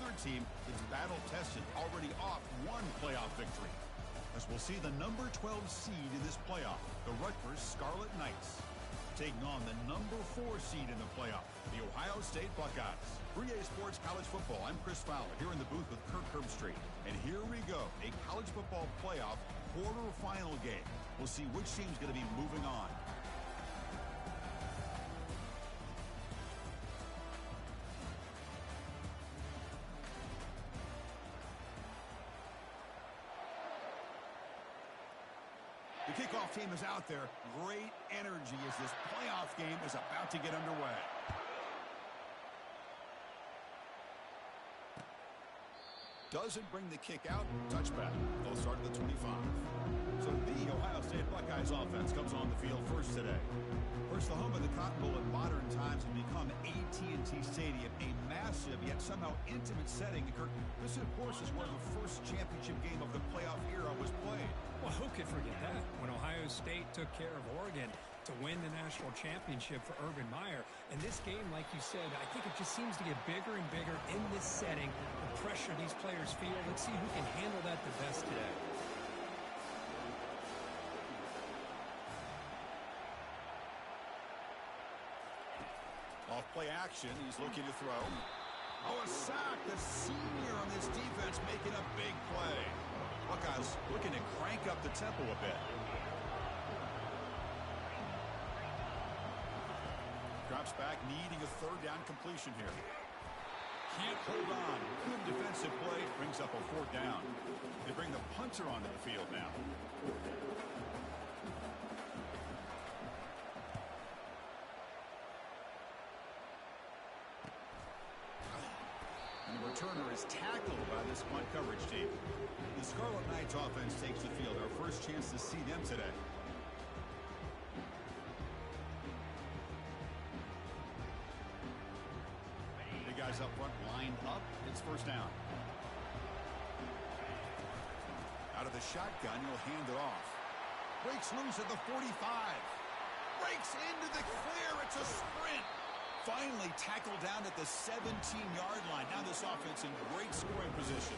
other team that's battle-tested, already off one playoff victory. As we'll see the number 12 seed in this playoff, the Rutgers Scarlet Knights, taking on the number 4 seed in the playoff, the Ohio State Buckeyes. 3A Sports College Football, I'm Chris Fowler, here in the booth with Kirk Herbstreit. And here we go, a college football playoff quarterfinal game. We'll see which team's going to be moving on. The kickoff team is out there. Great energy as this playoff game is about to get underway. Doesn't bring the kick out. Touchback. They'll start at the 25. So the Ohio State Buckeyes offense comes on the field first today. First, the home of the Cotton Bowl in modern times has become AT&T Stadium, a massive yet somehow intimate setting. This, of course, is where the first championship game of the playoff era was played. Well, who could forget that? When Ohio State took care of Oregon to win the national championship for Urban Meyer. And this game, like you said, I think it just seems to get bigger and bigger in this setting. The pressure these players feel. Let's see who can handle that the best today. Off play action, he's looking to throw. Oh, a sack. The senior on this defense making a big play. Buckeyes looking to crank up the tempo a bit. Drops back, needing a third down completion here. Can't hold on. Good defensive play. Brings up a fourth down. They bring the punter onto the field now. And the returner is tackled by this punt coverage team. The Scarlet Knights offense takes the field. Our first chance to see them today. Guys up front lined up. It's first down. Out of the shotgun, he'll hand it off. Breaks loose at the 45. Breaks into the clear. It's a sprint. Finally tackled down at the 17-yard line. Now this offense in great scoring position.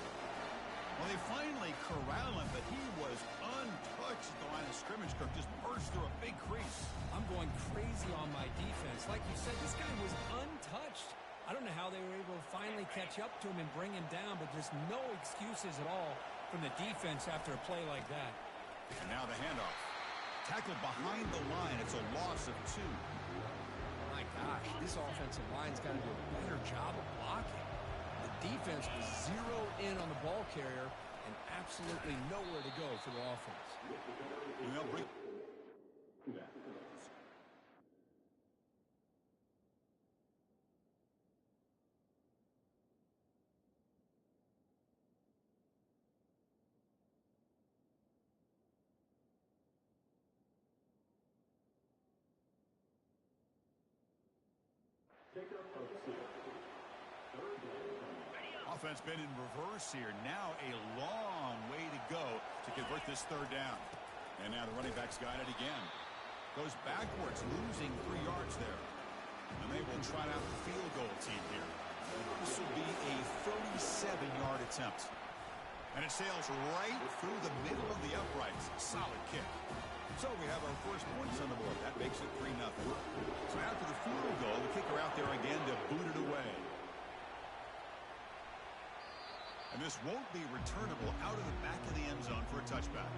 Well, they finally corral him, but he was untouched at the line of scrimmage. Kirk just burst through a big crease. I'm going crazy on my defense. Like you said, this guy was untouched. I don't know how they were able to finally catch up to him and bring him down, but there's no excuses at all from the defense after a play like that. And now the handoff. Tackled behind the line. It's a loss of 2. My gosh, this offensive line's got to do a better job of blocking. The defense was zeroed in on the ball carrier and absolutely nowhere to go for the offense. Offense been in reverse here. Now a long way to go to convert this third down. And now the running back's got it again. Goes backwards, losing 3 yards there. And they will try out the field goal team here. This will be a 37-yard attempt. And it sails right through the middle of the uprights. Solid kick. So we have our first points on the board. That makes it 3-0. So after the field goal, the kicker out there again to boot it away. And this won't be returnable out of the back of the end zone for a touchback.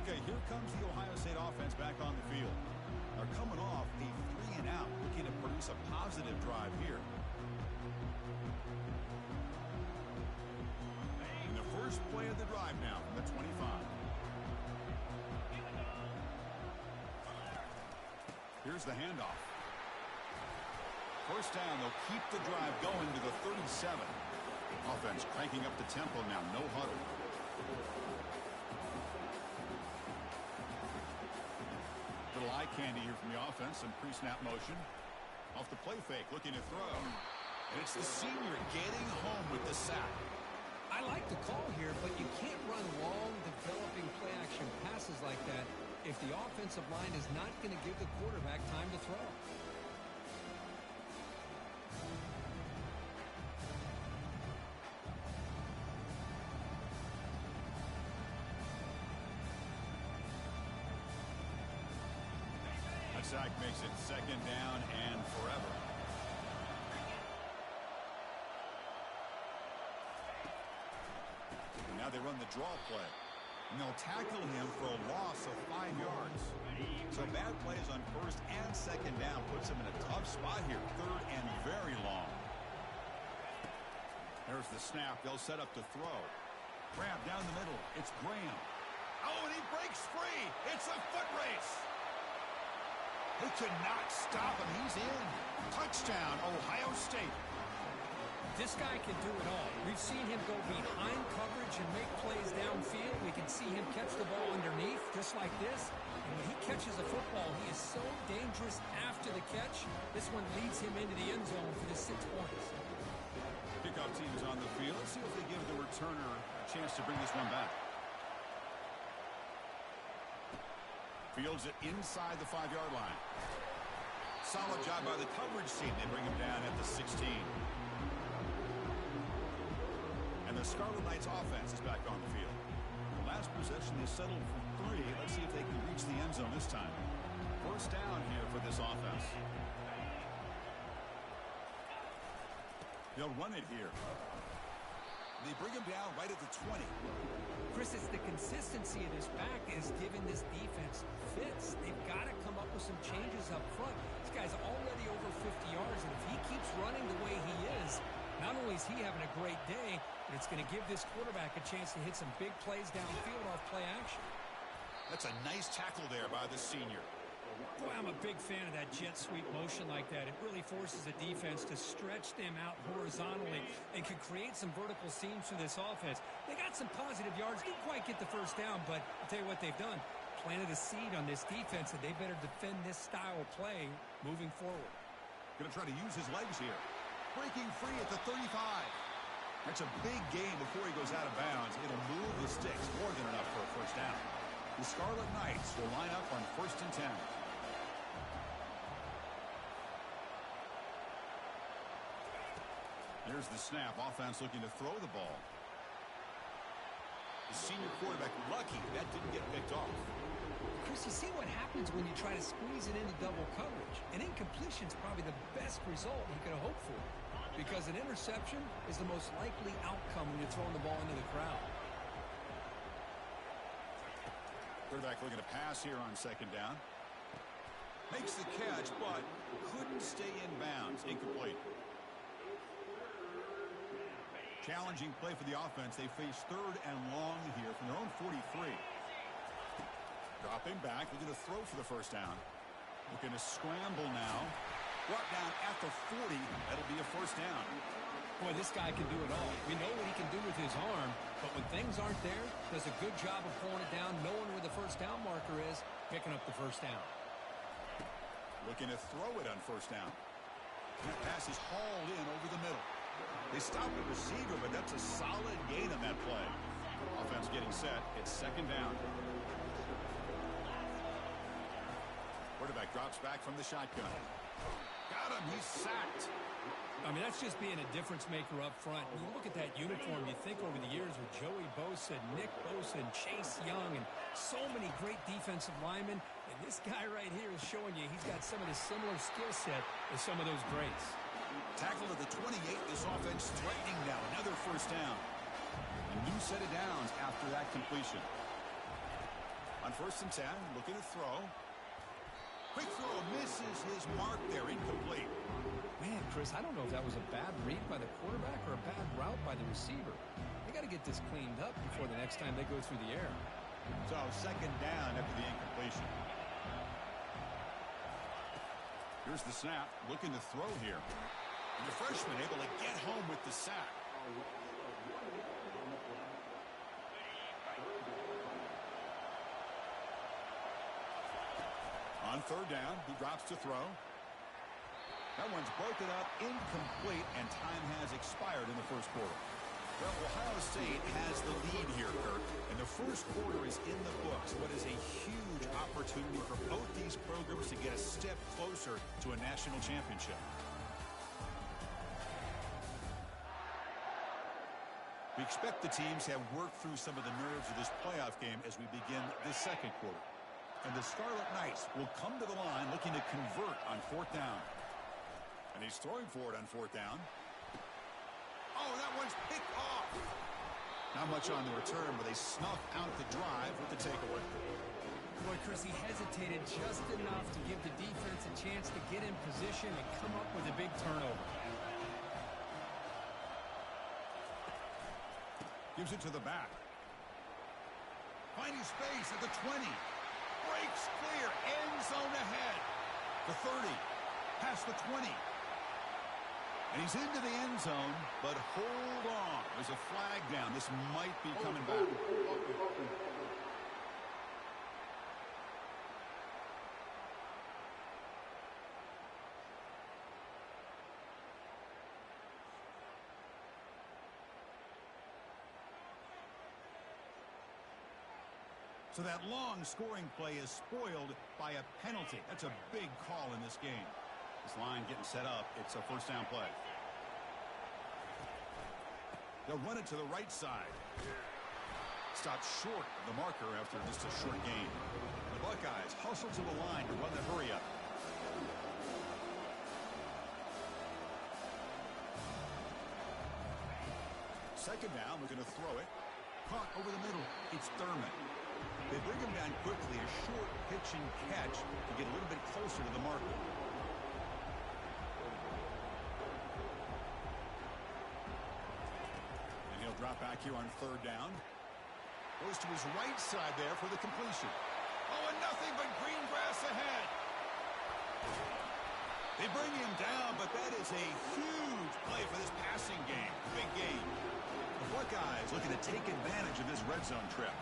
Okay, here comes the Ohio State offense back on the field. They're coming off a 3-and-out, looking to produce a positive drive here. And the first play of the drive now from the 25. Here's the handoff. First down, they'll keep the drive going to the 37. Offense cranking up the tempo now, no huddle. Little eye candy here from the offense, some pre-snap motion. Off the play fake, looking to throw. And it's the senior getting home with the sack. I like the call here, but you can't run long, developing play-action passes like that if the offensive line is not going to give the quarterback time to throw. sack makes it second down and forever. And now they run the draw play. And they'll tackle him for a loss of 5 yards. So bad plays on first and second down puts him in a tough spot here. Third and very long. There's the snap. They'll set up to throw. Grab down the middle. It's Graham. Oh, and he breaks free. It's a foot race. They could not stop him. He's in. Touchdown, Ohio State. This guy can do it all. We've seen him go behind coverage and make plays downfield. We can see him catch the ball underneath just like this. And when he catches a football, he is so dangerous after the catch. This one leads him into the end zone for the 6 points. Kickoff team is on the field. Let's see if they give the returner a chance to bring this one back. Fields it inside the 5-yard line. Solid job by the coverage team. They bring him down at the 16. And the Scarlet Knights offense is back on the field. The last possession they settled for 3. Let's see if they can reach the end zone this time. First down here for this offense. They'll run it here. They bring him down right at the 20. Chris, it's the consistency of this back is giving this defense fits. They've got to come up with some changes up front. This guy's already over 50 yards, and if he keeps running the way he is, not only is he having a great day, but it's going to give this quarterback a chance to hit some big plays downfield off play action. That's a nice tackle there by the senior. Boy, I'm a big fan of that jet sweep motion like that. It really forces the defense to stretch them out horizontally and can create some vertical seams for this offense. They got some positive yards. Didn't quite get the first down, but I'll tell you what they've done. Planted a seed on this defense, and they better defend this style of play moving forward. Going to try to use his legs here. Breaking free at the 35. That's a big gain before he goes out of bounds. It'll move the sticks more than enough for a first down. The Scarlet Knights will line up on 1st and 10. There's the snap. Offense looking to throw the ball. The senior quarterback lucky that didn't get picked off. Chris, you see what happens when you try to squeeze it into double coverage. An incompletion is probably the best result you could hope for, because an interception is the most likely outcome when you're throwing the ball into the crowd. Quarterback looking to pass here on 2nd down. Makes the catch, but couldn't stay in bounds. Incomplete. Challenging play for the offense. They face 3rd and long here from their own 43. Dropping back, looking to throw for the first down. Looking to scramble now. Brought down at the 40. That'll be a first down. Boy, this guy can do it all. We know what he can do with his arm, but when things aren't there, does a good job of pulling it down, knowing where the first down marker is, picking up the first down. Looking to throw it on first down. That pass is hauled in over the middle. They stop the receiver, but that's a solid gain on that play. Offense getting set. It's 2nd down. Quarterback drops back from the shotgun. Got him. He's sacked. I mean, that's just being a difference maker up front. When you look at that uniform, you think over the years with Joey Bosa, Nick Bosa, and Chase Young, and so many great defensive linemen. And this guy right here is showing you he's got some of the similar skill set as some of those greats. Tackle at the 28. This offense threatening now. Another first down. A new set of downs after that completion. On 1st and 10, looking to throw. Quick throw misses his mark there. Incomplete. Man, Chris, I don't know if that was a bad read by the quarterback or a bad route by the receiver. They got to get this cleaned up before the next time they go through the air. So 2nd down after the incompletion. Here's the snap. Looking to throw here. And the freshman able to get home with the sack. On 3rd down, he drops to throw. That one's broken up, incomplete, and time has expired in the 1st quarter. Well, Ohio State has the lead here, Kirk, and the 1st quarter is in the books. What is a huge opportunity for both these programs to get a step closer to a national championship. We expect the teams to have worked through some of the nerves of this playoff game as we begin the 2nd quarter. And the Scarlet Knights will come to the line looking to convert on 4th down. And he's throwing for it on 4th down. Oh, that one's picked off. Not much on the return, but they snuff out the drive with the takeaway. Boy, Chris, he hesitated just enough to give the defense a chance to get in position and come up with a big turnover. Gives it to the back. Finding space at the 20. Breaks clear. End zone ahead. The 30. Past the 20. And he's into the end zone, but hold on. There's a flag down. This might be coming back. So that long scoring play is spoiled by a penalty. That's a big call in this game. This line getting set up. It's a 1st down play. They'll run it to the right side. Stopped short of the marker after just a short gain. The Buckeyes hustle to the line to run the hurry up. Second down, we're going to throw it. Caught over the middle. It's Thurman. They bring him down quickly, a short pitch and catch to get a little bit closer to the marker. And he'll drop back here on 3rd down. Goes to his right side there for the completion. Oh, and nothing but green grass ahead. They bring him down, but that is a huge play for this passing game. Big game. The Buckeyes looking to take advantage of this red zone trip.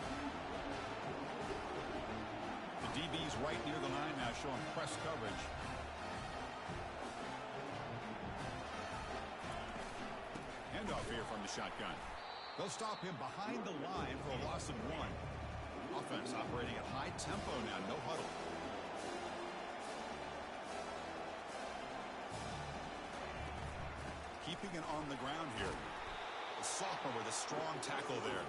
The DB's right near the line now, showing press coverage. Handoff here from the shotgun. They'll stop him behind the line for a loss of 1. Offense operating at high tempo now, no huddle. Keeping it on the ground here. The sophomore with a strong tackle there.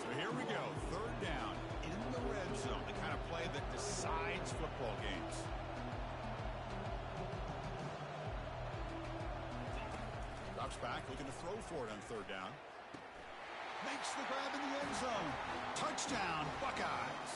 So here we go, 3rd down in the red zone, the kind of play that decides football games. Drops back, looking to throw for it on 3rd down. Makes the grab in the end zone. Touchdown, Buckeyes.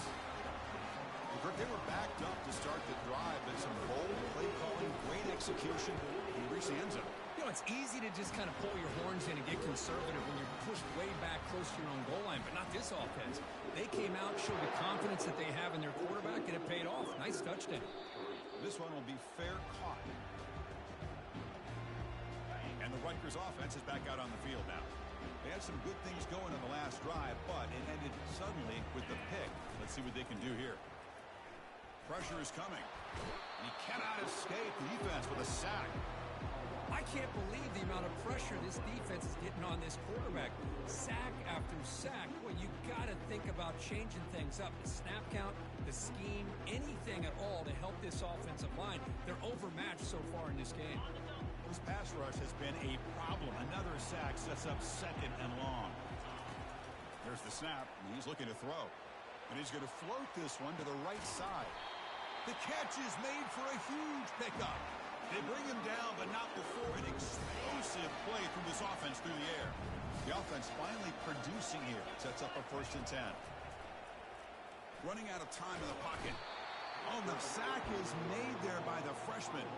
They were backed up to start the drive, but some bold play calling, great execution, and reach the end zone. You know, it's easy to just kind of pull your horns in and get conservative when you're pushed way back close to your own goal line, but not this offense. They came out, showed the confidence that they have in their quarterback, and it paid off. Nice touchdown. This one will be fair caught. And the Rutgers offense is back out on the field now. They had some good things going on the last drive, but it ended suddenly with the pick. Let's see what they can do here. Pressure is coming. He cannot escape the defense with a sack. I can't believe the amount of pressure this defense is getting on this quarterback. Sack after sack. Well, you got to think about changing things up. The snap count, the scheme, anything at all to help this offensive line. They're overmatched so far in this game. This pass rush has been a problem. Another sack sets up 2nd and long. There's the snap, and he's looking to throw. And he's going to float this one to the right side. The catch is made for a huge pickup. They bring him down, but not before an explosive play through this offense through the air. The offense finally producing here. Sets up a 1st and 10. Running out of time in the pocket. Oh, the sack is made there by the freshman.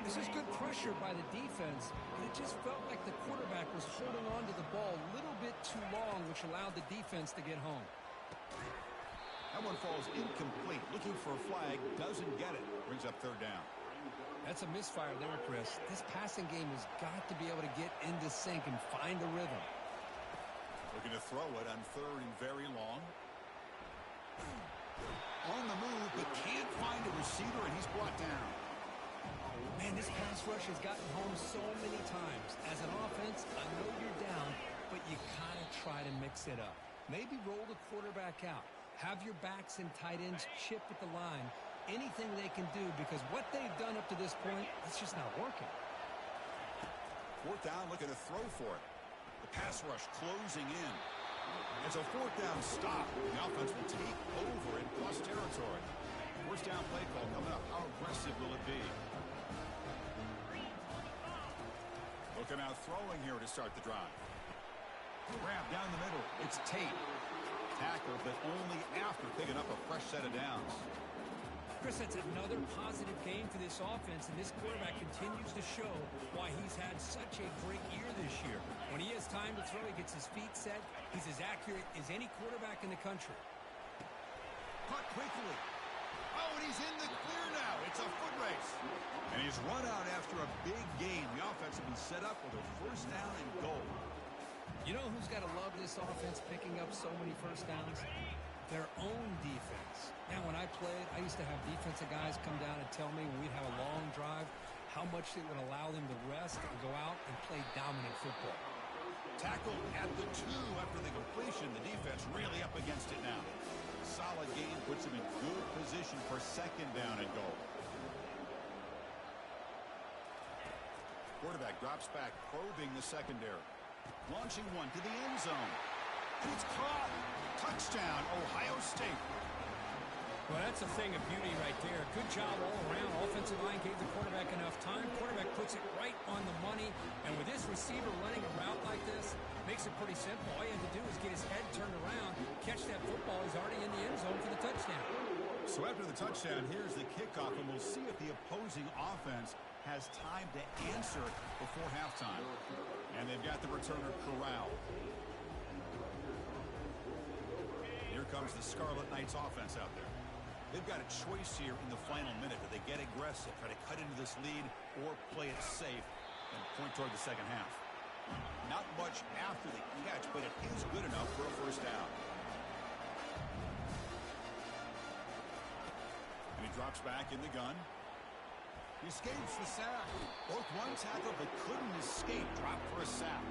This is good pressure by the defense, but it just felt like the quarterback was holding on to the ball a little bit too long, which allowed the defense to get home. That one falls incomplete. Looking for a flag, doesn't get it. Brings up 3rd down. That's a misfire there, Chris. This passing game has got to be able to get into sync and find a rhythm. Looking to throw it on 3rd and very long. On the move, but can't find a receiver, and he's brought down. Man, this pass rush has gotten home so many times. As an offense, I know you're down, but you gotta try to mix it up. Maybe roll the quarterback out. Have your backs and tight ends chip at the line. Anything they can do, because what they've done up to this point, it's just not working. 4th down, looking to throw for it. The pass rush closing in. It's a fourth down stop. The offense will take over in plus territory. First down play call coming up. How aggressive will it be? Looking out throwing here to start the drive. Grab down the middle. It's Tate. Tackle, but only after picking up a fresh set of downs. Chris, that's another positive game for this offense, and this quarterback continues to show why he's had such a great year this year. When he has time to throw, he gets his feet set. He's as accurate as any quarterback in the country. Caught quickly. Oh, and he's in the clear now. It's a foot race. And he's run out after a big gain. The offense will be set up with a first down and goal. You know who's got to love this offense picking up so many first downs? Their own defense. Now, when I played, I used to have defensive guys come down and tell me when we'd have a long drive how much it would allow them to rest and go out and play dominant football. Tackled at the 2 after the completion. The defense really up against it now. Solid game puts him in good position for second down and goal. Quarterback drops back, probing the secondary. Launching one to the end zone. And it's caught. Touchdown, Ohio State. Well, that's a thing of beauty right there. Good job all around. Offensive line gave the quarterback enough time. Quarterback puts it right on the money. And with this receiver running a route like this, makes it pretty simple. All you have to do is get his head turned around, catch that football. He's already in the end zone for the touchdown. So after the touchdown, here's the kickoff, and we'll see if the opposing offense has time to answer before halftime. And they've got the returner corralled. Here comes the Scarlet Knights offense out there. They've got a choice here in the final minute. Do they get aggressive, try to cut into this lead, or play it safe and point toward the second half? Not much after the catch, but it is good enough for a first down. And he drops back in the gun. He escapes the sack. Broke one tackle, but couldn't escape. Drop for a sack.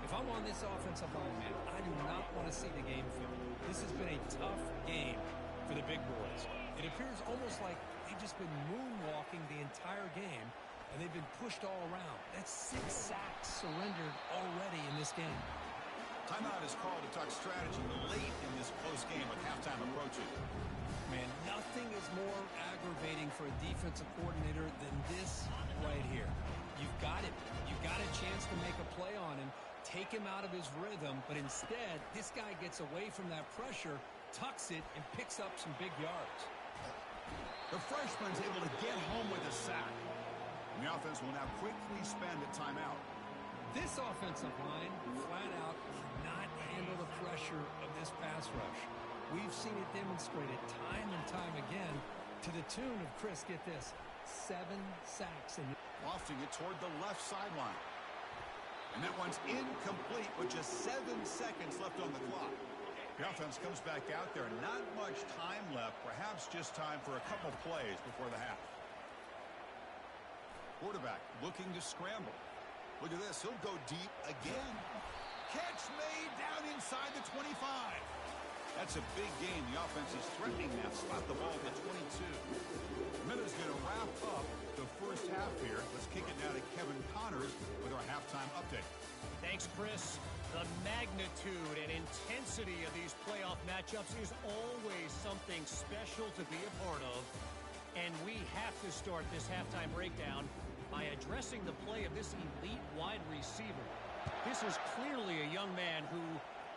If I'm on this offensive line, man, I do not want to see the game film. This has been a tough game for the big boys. It appears almost like they've just been moonwalking the entire game, and they've been pushed all around. That's 6 sacks surrendered already in this game. Timeout is called to talk strategy late in this close game with halftime approaching. Man, nothing is more aggravating for a defensive coordinator than this right here. You've got it. You've got a chance to make a play on him, take him out of his rhythm, but instead, this guy gets away from that pressure, tucks it, and picks up some big yards. The freshman's able to get home with a sack. And the offense will now quickly spend a timeout. This offensive line, flat out, cannot handle the pressure of this pass rush. We've seen it demonstrated time and time again to the tune of, Chris, get this, 7 sacks. Lofting it toward the left sideline. And that one's incomplete with just 7 seconds left on the clock. The offense comes back out there. Not much time left. Perhaps just time for a couple plays before the half. Quarterback looking to scramble. Look at this. He'll go deep again. Catch made down inside the 25. That's a big game. The offense is threatening now. Spot the ball at 22. Minutes going to wrap up the first half here. Let's kick it now to Kevin Connors with our halftime update. Thanks, Chris. The magnitude and intensity of these playoff matchups is always something special to be a part of. And we have to start this halftime breakdown by addressing the play of this elite wide receiver. This is clearly a young man who,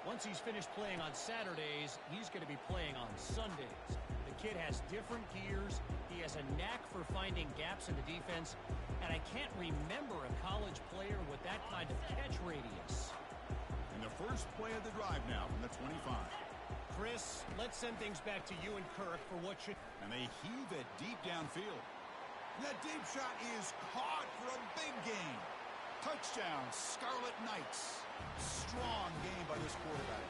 once he's finished playing on Saturdays, he's going to be playing on Sundays. The kid has different gears. He has a knack for finding gaps in the defense. And I can't remember a college player with that kind of catch radius. And the first play of the drive now from the 25. Chris, let's send things back to you and Kirk for what should... And they heave it deep downfield. And that deep shot is caught for a big gain. Touchdown, Scarlet Knights. Strong game by this quarterback.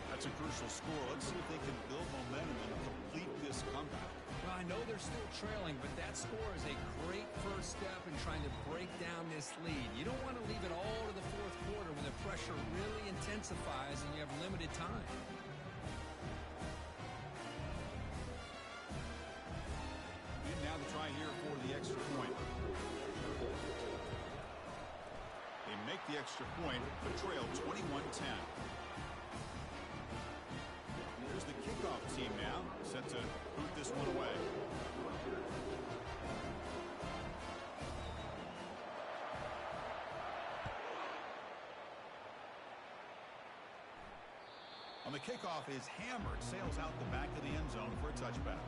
That's a crucial score. Let's see if they can build momentum and complete this comeback. Well, I know they're still trailing, but that score is a great first step in trying to break down this lead. You don't want to leave it all to the fourth quarter when the pressure really intensifies and you have limited time. And now the try here for the extra point. They make the extra point, but trail 21-10. Here's the kickoff team now, set to boot this one away. On the kickoff is hammered, sails out the back of the end zone for a touchback.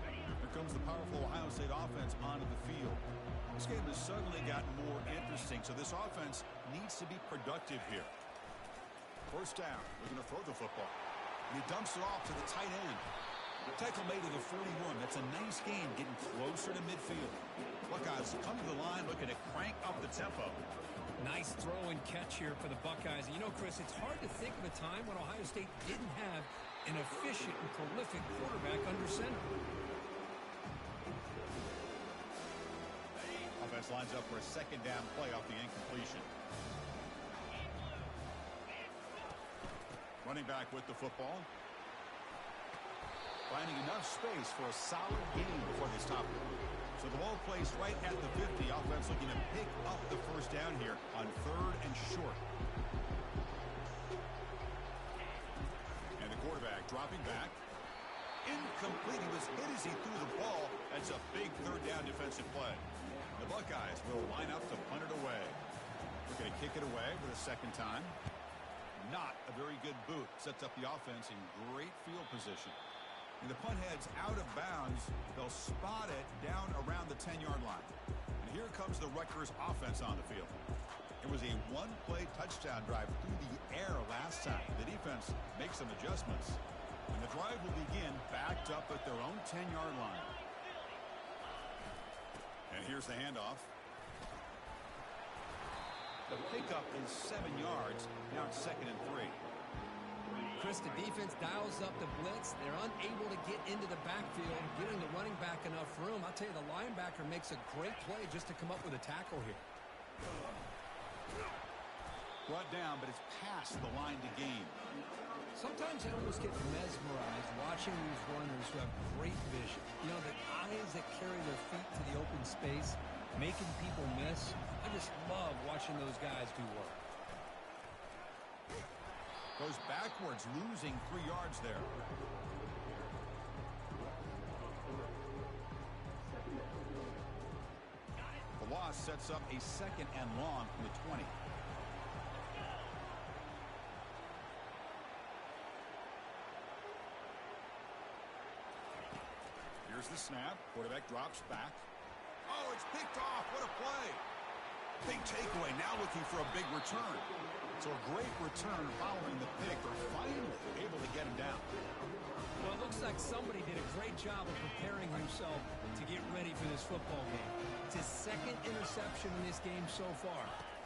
Here comes the powerful Ohio State offense onto the field. This game has suddenly gotten more interesting, so this offense needs to be productive here. First down, we're going to throw the football. And he dumps it off to the tight end. The tackle made to the 41. That's a nice game, getting closer to midfield. Buckeyes come to the line looking to crank up the tempo. Nice throw and catch here for the Buckeyes. And you know, Chris, it's hard to think of a time when Ohio State didn't have an efficient and prolific quarterback under center. Offense lines up for a second down play off the incompletion. Running back with the football. Finding enough space for a solid gain before they stop it. So the ball placed right at the 50. Offense looking to pick up the first down here on 3rd and short. And the quarterback dropping back. Incomplete. He was hit as he threw the ball. That's a big 3rd down defensive play. The Buckeyes will line up to punt it away. We're going to kick it away for the second time. Not a very good boot. Sets up the offense in great field position. And the punt heads out of bounds. They'll spot it down around the 10-yard line. And here comes the Rutgers offense on the field. It was a one-play touchdown drive through the air last time. The defense makes some adjustments. And the drive will begin backed up at their own 10-yard line. And here's the handoff. The pickup is 7 yards. Now it's 2nd and 3. Chris, the defense dials up the blitz. They're unable to get into the backfield, giving the running back enough room. I'll tell you, the linebacker makes a great play just to come up with a tackle here. Brought down, but it's past the line to gain. Sometimes I almost get mesmerized watching these runners who have great vision. You know, the eyes that carry their feet to the open space, making people miss. I just love watching those guys do work. Goes backwards, losing 3 yards there. The loss sets up a 2nd and long from the 20. Here's the snap. Quarterback drops back. Oh, it's picked off. What a play. Big takeaway. Now looking for a big return. So a great return following the pick. They're finally able to get him down. Well, it looks like somebody did a great job of preparing himself to get ready for this football game. It's his 2nd interception in this game so far.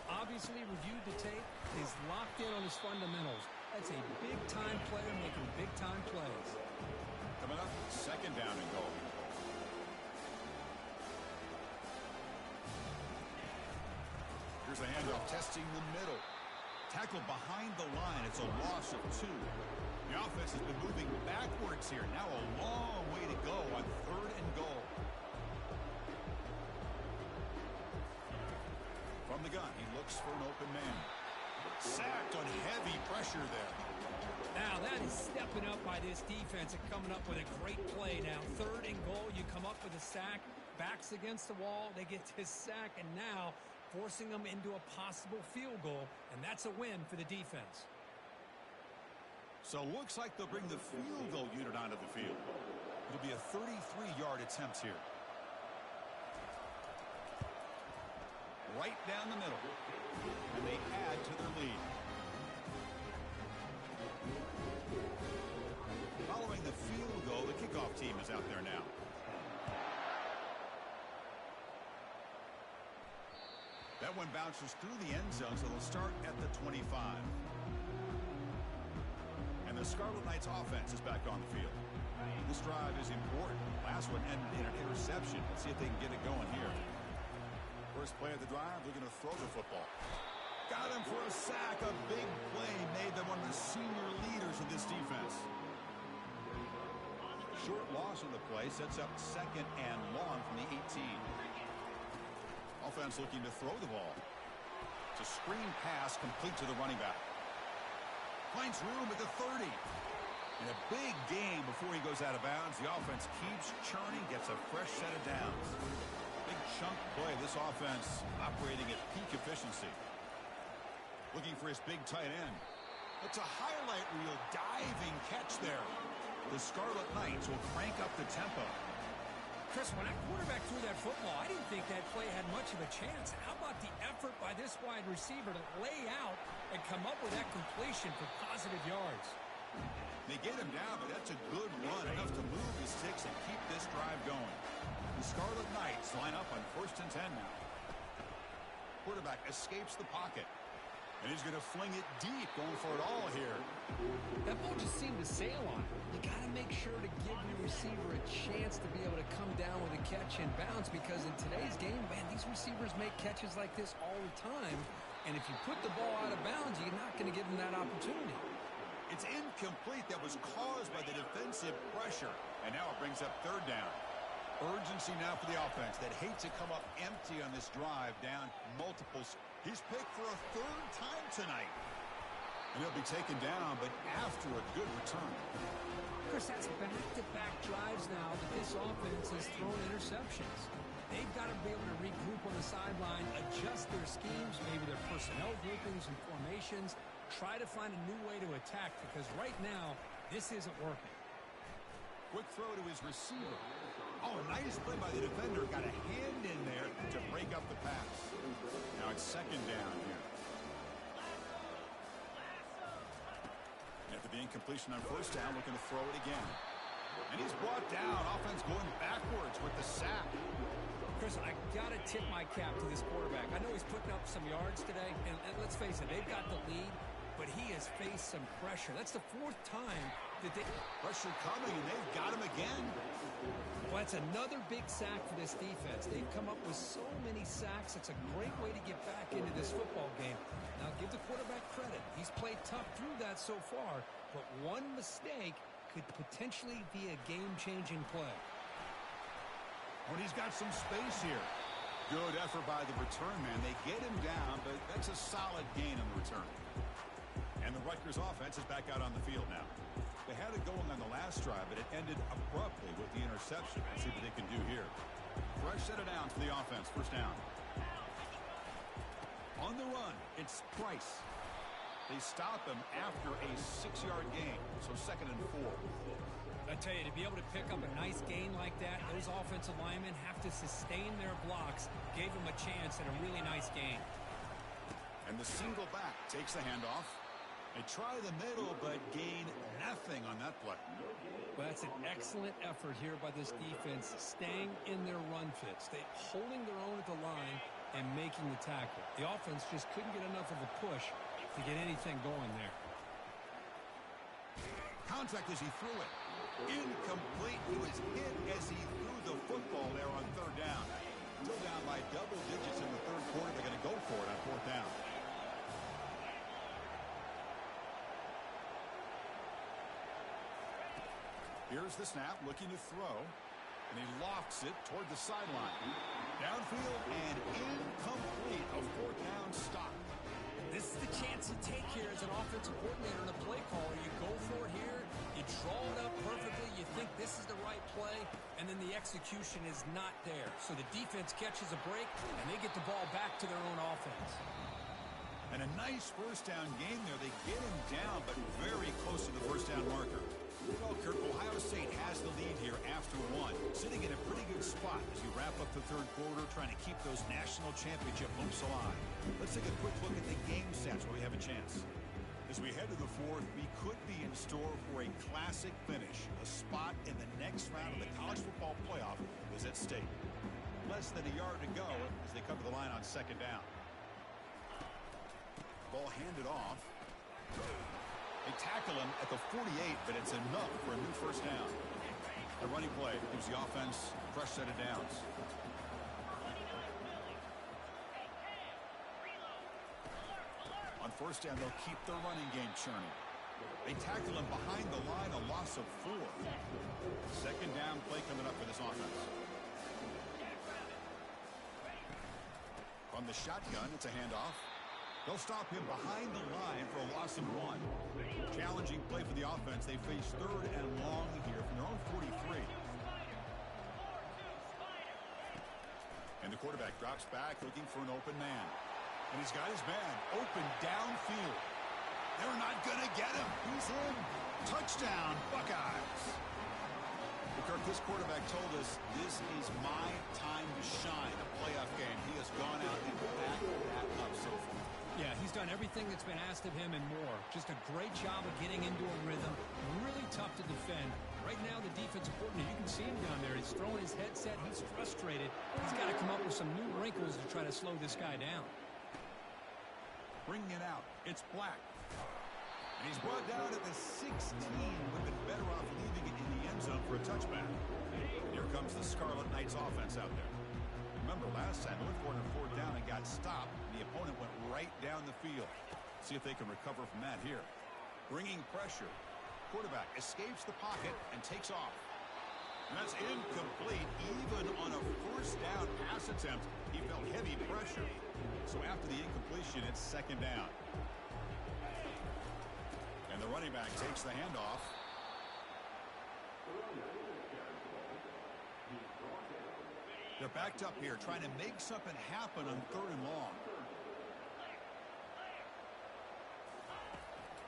Obviously reviewed the tape. He's locked in on his fundamentals. That's a big-time player making big-time plays. Coming up, 2nd down and goal. Here's a handoff testing the middle. Tackled behind the line. It's a loss of 2. The offense has been moving backwards here. Now a long way to go on 3rd and goal. From the gun, he looks for an open man. Sacked on heavy pressure there. Now that is stepping up by this defense and coming up with a great play now. 3rd and goal, you come up with a sack. Backs against the wall, they get this sack, and now forcing them into a possible field goal, and that's a win for the defense. So looks like they'll bring the field goal unit onto the field. It'll be a 33-yard attempt here. Right down the middle. And they add to their lead. Following the field goal, the kickoff team is out there now. That one bounces through the end zone, so they'll start at the 25. And the Scarlet Knights offense is back on the field. This drive is important. Last one ended in an interception. Let's see if they can get it going here. First play of the drive, they're going to throw the football. Got him for a sack. A big play made them one of the senior leaders of this defense. Short loss on the play sets up 2nd and long from the 18. Offense looking to throw the ball. To screen pass complete to the running back. Finds room at the 30. And a big game before he goes out of bounds. The offense keeps churning, gets a fresh set of downs. Big chunk play. This offense operating at peak efficiency. Looking for his big tight end. It's a highlight reel diving catch there. The Scarlet Knights will crank up the tempo. Chris, when that quarterback threw that football, I didn't think that play had much of a chance. How about the effort by this wide receiver to lay out and come up with that completion for positive yards? They get him down, but that's a good run, enough to move the sticks and keep this drive going. The Scarlet Knights line up on 1st and 10 now. Quarterback escapes the pocket. And he's going to fling it deep, going for it all here. That ball just seemed to sail on him. You got to make sure to give your receiver a chance to be able to come down with a catch and bounce, because in today's game, man, these receivers make catches like this all the time. And if you put the ball out of bounds, you're not going to give them that opportunity. It's incomplete. That was caused by the defensive pressure. And now it brings up 3rd down. Urgency now for the offense that hates to come up empty on this drive, down multiples. He's picked for a 3rd time tonight. And he'll be taken down, but after a good return. Chris, that's back-to-back drives now that this offense has thrown interceptions. They've got to be able to regroup on the sideline, adjust their schemes, maybe their personnel groupings and formations, try to find a new way to attack, because right now, this isn't working. Quick throw to his receiver. Oh, nice play by the defender. Got a hand in there to break up the pass. Now it's 2nd down here. After the incompletion on 1st down, looking to throw it again. And he's brought down. Offense going backwards with the sack. Chris, I got to tip my cap to this quarterback. I know he's putting up some yards today, and let's face it, they've got the lead, but he has faced some pressure. That's the 4th time that they... Pressure coming, and they've got him again. Well, that's another big sack for this defense. They've come up with so many sacks. It's a great way to get back into this football game. Now, give the quarterback credit. He's played tough through that so far, but one mistake could potentially be a game-changing play. But he's got some space here. Good effort by the return man. They get him down, but that's a solid gain on the return. And the Rutgers offense is back out on the field now. They had it going on the last drive, but it ended abruptly with the interception. Let's see what they can do here. Fresh set of downs for the offense. 1st down. On the run, it's Price. They stop him after a 6-yard gain, so 2nd and 4. I tell you, to be able to pick up a nice gain like that, those offensive linemen have to sustain their blocks. Gave them a chance at a really nice gain. And the single back takes the handoff. They try the middle, but gain nothing on that play. Well, that's an excellent effort here by this defense, staying in their run fits. They holding their own at the line and making the tackle. The offense just couldn't get enough of a push to get anything going there. Contact as he threw it. Incomplete. He was hit as he threw the football there on 3rd down. Still down by double digits in the 3rd quarter. They're going to go for it on 4th down. Here's the snap, looking to throw. And he lofts it toward the sideline. Downfield and incomplete. A 4th down stop. This is the chance you take here as an offensive coordinator and a play caller. You go for it here. You draw it up perfectly. You think this is the right play, and then the execution is not there. So the defense catches a break, and they get the ball back to their own offense. And a nice 1st down game there. They get him down, but very close to the 1st down marker. Well, Kirk, Ohio State has the lead here after 1. Sitting in a pretty good spot as you wrap up the 3rd quarter, trying to keep those national championship hopes alive. Let's take a quick look at the game stats where we have a chance. As we head to the 4th, we could be in store for a classic finish. A spot in the next round of the college football playoff is at stake. Less than a yard to go as they come to the line on 2nd down. Ball handed off. They tackle him at the 48, but it's enough for a new 1st down. The running play gives the offense a fresh set of downs. On 1st down, they'll keep their running game churning. They tackle him behind the line, a loss of 4. 2nd down play coming up for this offense. From the shotgun, it's a handoff. They'll stop him behind the line for a loss of 1. Challenging play for the offense. They face 3rd and long here from their own 43. And the quarterback drops back looking for an open man. And he's got his man open downfield. They're not going to get him. He's in. Touchdown, Buckeyes. Kirk, this quarterback told us this is my time to shine, a playoff game. He has gone out and backed that up so far. Yeah, he's done everything that's been asked of him and more. Just a great job of getting into a rhythm. Really tough to defend. Right now, the defensive coordinator, you can see him down there. He's throwing his headset. He's frustrated. He's got to come up with some new wrinkles to try to slow this guy down. Bringing it out. It's Black. And he's brought down at the 16. Would have been better off leaving it in the end zone for a touchback. Here comes the Scarlet Knights offense out there. Remember last time, they went for it on 4th down and got stopped. The opponent went right down the field. See if they can recover from that here. Bringing pressure. Quarterback escapes the pocket and takes off. And that's incomplete. Even on a 1st down pass attempt, he felt heavy pressure. So after the incompletion, it's 2nd down. And the running back takes the handoff. They're backed up here, trying to make something happen on 3rd and long.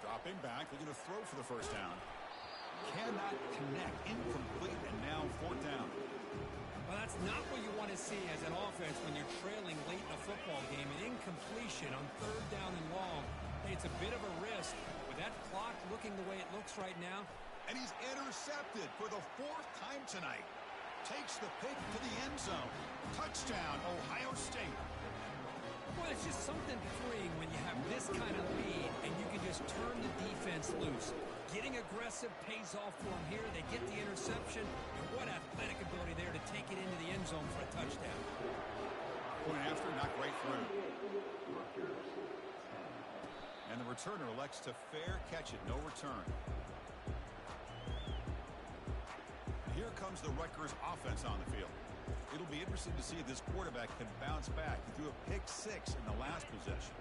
Dropping back, looking to throw for the 1st down. Cannot connect, incomplete, and now 4th down. Well, that's not what you want to see as an offense when you're trailing late in a football game. An incompletion on 3rd down and long. Hey, it's a bit of a risk. With that clock looking the way it looks right now. And he's intercepted for the 4th time tonight. Takes the pick to the end zone. Touchdown, Ohio State. Well, it's just something freeing when you have this kind of lead and you can just turn the defense loose. Getting aggressive pays off for them here. They get the interception. And what athletic ability there to take it into the end zone for a touchdown. Point after, not right through. And the returner elects to fair catch it. No return. Here comes the Rutgers offense on the field. It'll be interesting to see if this quarterback can bounce back. He threw a pick 6 in the last possession.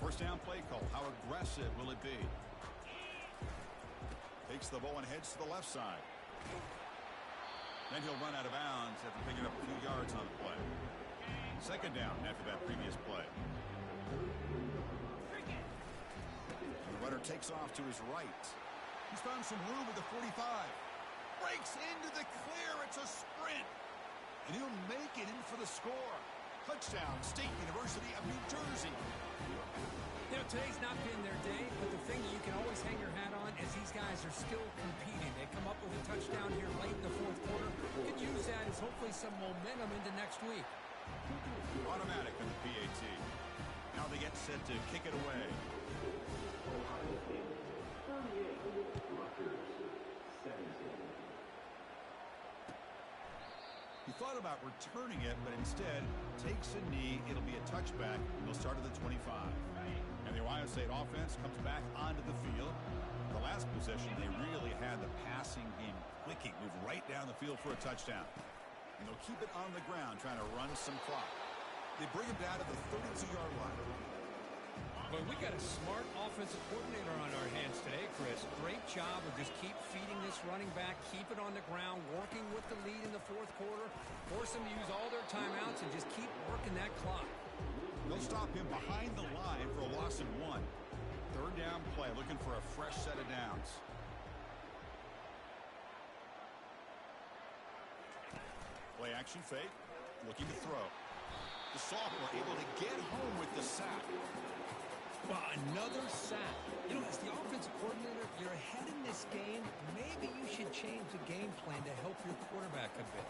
1st down play call. How aggressive will it be? Takes the ball and heads to the left side. Then he'll run out of bounds after picking up a few yards on the play. 2nd down after that previous play. And the runner takes off to his right. He's found some room with the 45. Breaks into the clear. It's a sprint. And he'll make it in for the score. Touchdown, State University of New Jersey. You know, today's not been their day, but the thing that you can always hang your hat on is these guys are still competing. They come up with a touchdown here late in the 4th quarter. You can use that as hopefully some momentum into next week. Automatic in the PAT. Now they get set to kick it away. He thought about returning it, but instead takes a knee. It'll be a touchback. They'll start at the 25. And the Ohio State offense comes back onto the field. The last possession, they really had the passing game clicking. Move right down the field for a touchdown. And they'll keep it on the ground, trying to run some clock. They bring him down to the 32-yard line. But we got a smart offensive coordinator on our hands today, Chris. Great job of just keep feeding this running back, keep it on the ground, working with the lead in the 4th quarter, force them to use all their timeouts, and just keep working that clock. They'll stop him behind the line for a loss of 1. 3rd down play, looking for a fresh set of downs. Play action fake, looking to throw. The sophomore able to get home with the sack. Well, another sack. You know, as the offensive coordinator, you're ahead in this game. Maybe you should change the game plan to help your quarterback a bit.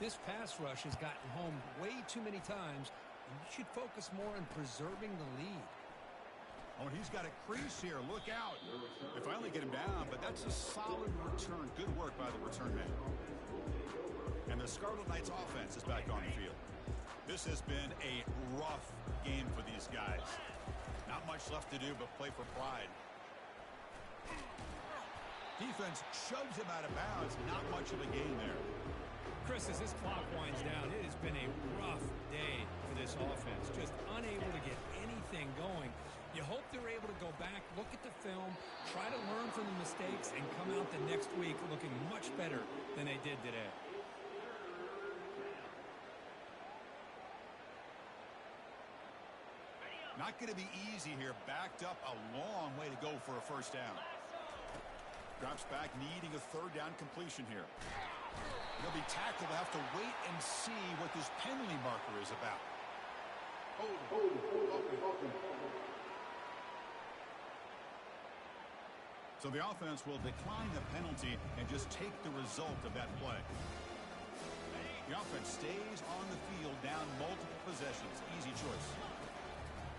This pass rush has gotten home way too many times, and you should focus more on preserving the lead. Oh, and he's got a crease here. Look out. They finally get him down, but that's a solid return. Good work by the return man. And the Scarlet Knights offense is back on the field. This has been a rough game for these guys. Not much left to do but play for pride. Defense shoves him out of bounds. Not much of a gain there. Chris, as this clock winds down, it has been a rough day for this offense. Just unable to get anything going. learn the mistakes and come out the next week looking much better than they did today. Not going to be easy here. Backed up a long way to go for a first down. Drops back, needing a third down completion here. He'll be tackled. They'll have to wait and see what this penalty marker is about. So the offense will decline the penalty and just take the result of that play. The offense stays on the field down multiple possessions. Easy choice.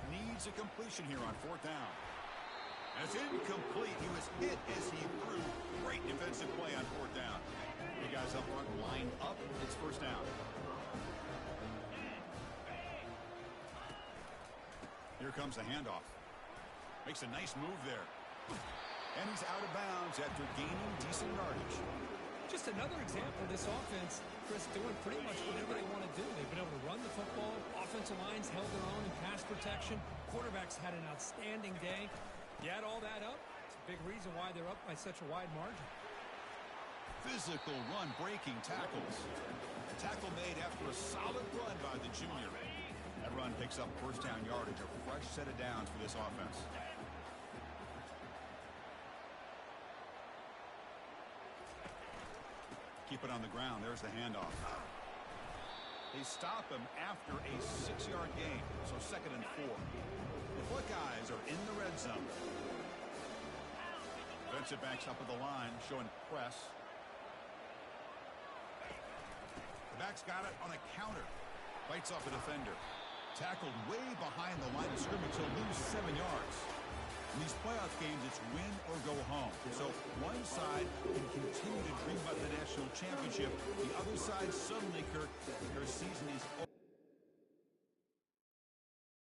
Needs a completion here on fourth down. And it's incomplete. He was hit as he threw. Great defensive play on fourth down. You guys up front lined up. It's first down. Here comes the handoff. Makes a nice move there. And he's out of bounds after gaining decent yardage. Just another example of this offense, Chris, doing pretty much whatever they want to do. They've been able to run the football. Offensive lines held their own in pass protection. Quarterbacks had an outstanding day. You add all that up, it's a big reason why they're up by such a wide margin. Physical run, breaking tackles. A tackle made after a solid run by the junior. That run picks up first down yardage, a fresh set of downs for this offense. Keep it on the ground. There's the handoff. They stop him after a 6-yard gain, so 2nd and 4. The Buckeyes are in the red zone. Defensive backs up at the line, showing press. The back's got it on a counter. Fights off a defender. Tackled way behind the line of scrimmage. He'll lose 7 yards. In these playoff games, it's win or go home. So one side can continue to dream about the national championship. The other side suddenly, Kirk,